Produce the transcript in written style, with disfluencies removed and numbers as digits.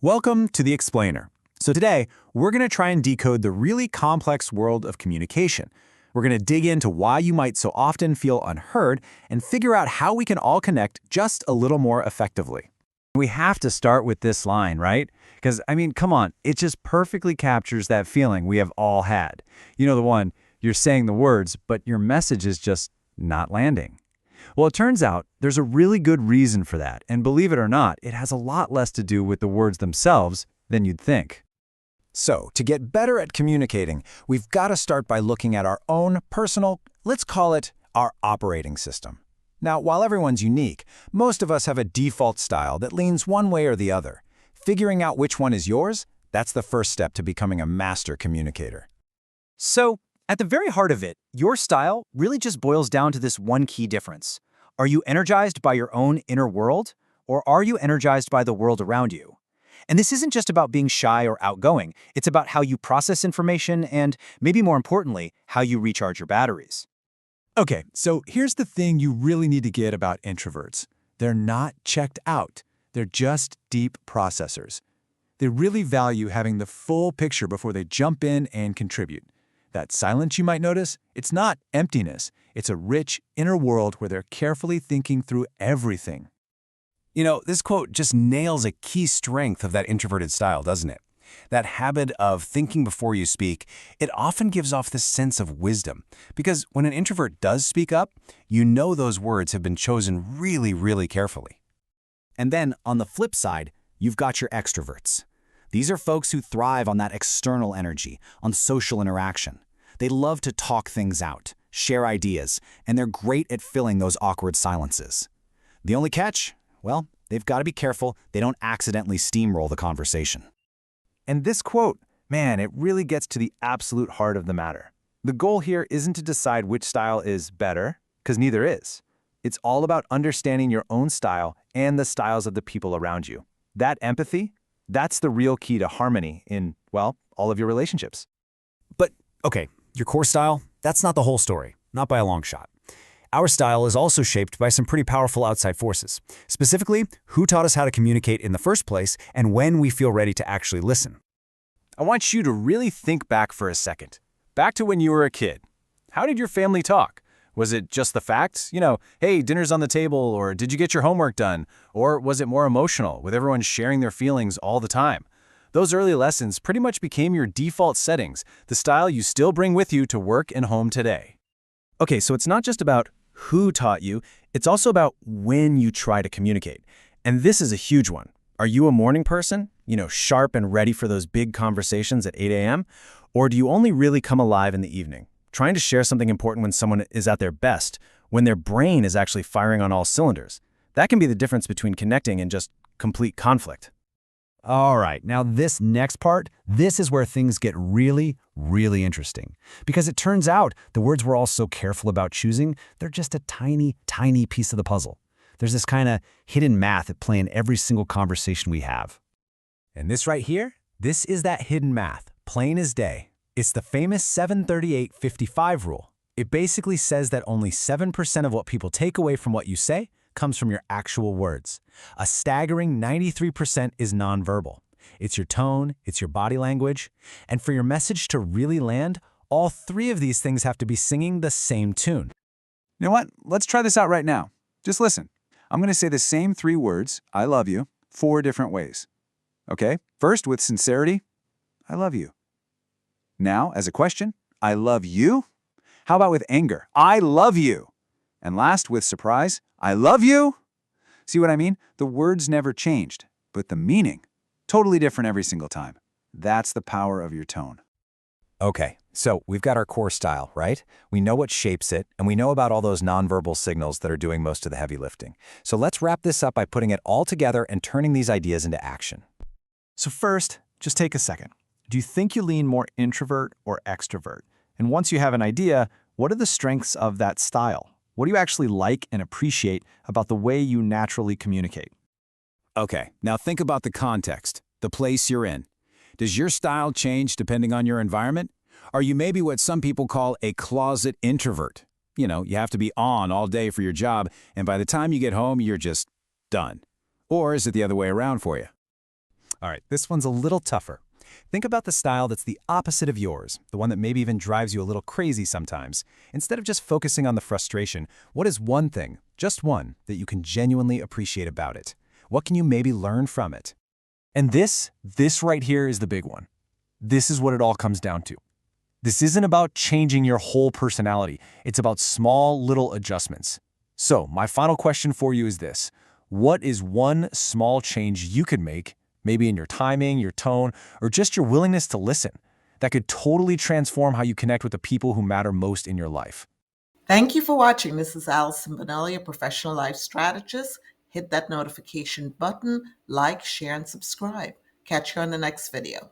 Welcome to The Explainer. So today, we're going to try and decode the really complex world of communication. We're going to dig into why you might so often feel unheard and figure out how we can all connect just a little more effectively. We have to start with this line, right? Because, come on, it just perfectly captures that feeling we have all had. You know the one, you're saying the words, but your message is just not landing. Well, it turns out there's a really good reason for that, and believe it or not, it has a lot less to do with the words themselves than you'd think. So, to get better at communicating, we've got to start by looking at our own personal, let's call it our operating system. Now, while everyone's unique, most of us have a default style that leans one way or the other. Figuring out which one is yours, that's the first step to becoming a master communicator. So, at the very heart of it, your style really just boils down to this one key difference. Are you energized by your own inner world, or are you energized by the world around you? And this isn't just about being shy or outgoing, it's about how you process information and, maybe more importantly, how you recharge your batteries. Okay, so here's the thing you really need to get about introverts. They're not checked out. They're just deep processors. They really value having the full picture before they jump in and contribute. That silence you might notice, it's not emptiness. It's a rich inner world where they're carefully thinking through everything. You know, this quote just nails a key strength of that introverted style, doesn't it? That habit of thinking before you speak, it often gives off this sense of wisdom. Because when an introvert does speak up, you know those words have been chosen really, really carefully. And then, on the flip side, you've got your extroverts. These are folks who thrive on that external energy, on social interaction. They love to talk things out, share ideas, and they're great at filling those awkward silences. The only catch? Well, they've got to be careful they don't accidentally steamroll the conversation. And this quote, man, it really gets to the absolute heart of the matter. The goal here isn't to decide which style is better, because neither is. It's all about understanding your own style and the styles of the people around you. That empathy, that's the real key to harmony in, well, all of your relationships. But, okay, your core style, that's not the whole story, not by a long shot. Our style is also shaped by some pretty powerful outside forces. Specifically, who taught us how to communicate in the first place and when we feel ready to actually listen. I want you to really think back for a second. Back to when you were a kid. How did your family talk? Was it just the facts? Hey, dinner's on the table, or did you get your homework done? Or was it more emotional, with everyone sharing their feelings all the time? Those early lessons pretty much became your default settings, the style you still bring with you to work and home today. Okay, so it's not just about who taught you, it's also about when you try to communicate. And this is a huge one. Are you a morning person, sharp and ready for those big conversations at 8 a.m.? Or do you only really come alive in the evening, trying to share something important when someone is at their best, when their brain is actually firing on all cylinders? That can be the difference between connecting and just complete conflict. All right, now this next part, this is where things get really, really interesting. Because it turns out the words we're all so careful about choosing, they're just a tiny, tiny piece of the puzzle. There's this kind of hidden math at play in every single conversation we have. And this right here, this is that hidden math, plain as day. It's the famous 7-38-55 rule. It basically says that only 7% of what people take away from what you say comes from your actual words. A staggering 93% is nonverbal. It's your tone, it's your body language, and for your message to really land, all three of these things have to be singing the same tune. You know what? Let's try this out right now. Just listen. I'm going to say the same 3 words, I love you, 4 different ways. Okay? First, with sincerity, I love you. Now, as a question, I love you? How about with anger? I love you. And last, with surprise, I love you. See what I mean? The words never changed, but the meaning, totally different every single time. That's the power of your tone. Okay, so we've got our core style, right? We know what shapes it, and we know about all those nonverbal signals that are doing most of the heavy lifting. So let's wrap this up by putting it all together and turning these ideas into action. So first, just take a second. Do you think you lean more introvert or extrovert? And once you have an idea, what are the strengths of that style? What do you actually like and appreciate about the way you naturally communicate? Okay, now think about the context, the place you're in. Does your style change depending on your environment? Are you maybe what some people call a closet introvert? You have to be on all day for your job, and by the time you get home, you're just done. Or is it the other way around for you? All right, this one's a little tougher. Think about the style that's the opposite of yours, the one that maybe even drives you a little crazy sometimes. Instead of just focusing on the frustration, what is one thing, just one, that you can genuinely appreciate about it? What can you maybe learn from it? And this right here is the big one. This is what it all comes down to. This isn't about changing your whole personality. It's about small little adjustments. So my final question for you is this. What is one small change you could make, maybe in your timing, your tone, or just your willingness to listen, that could totally transform how you connect with the people who matter most in your life? Thank you for watching. This is Alison Bonelli, a professional life strategist. Hit that notification button, like, share, and subscribe. Catch you on the next video.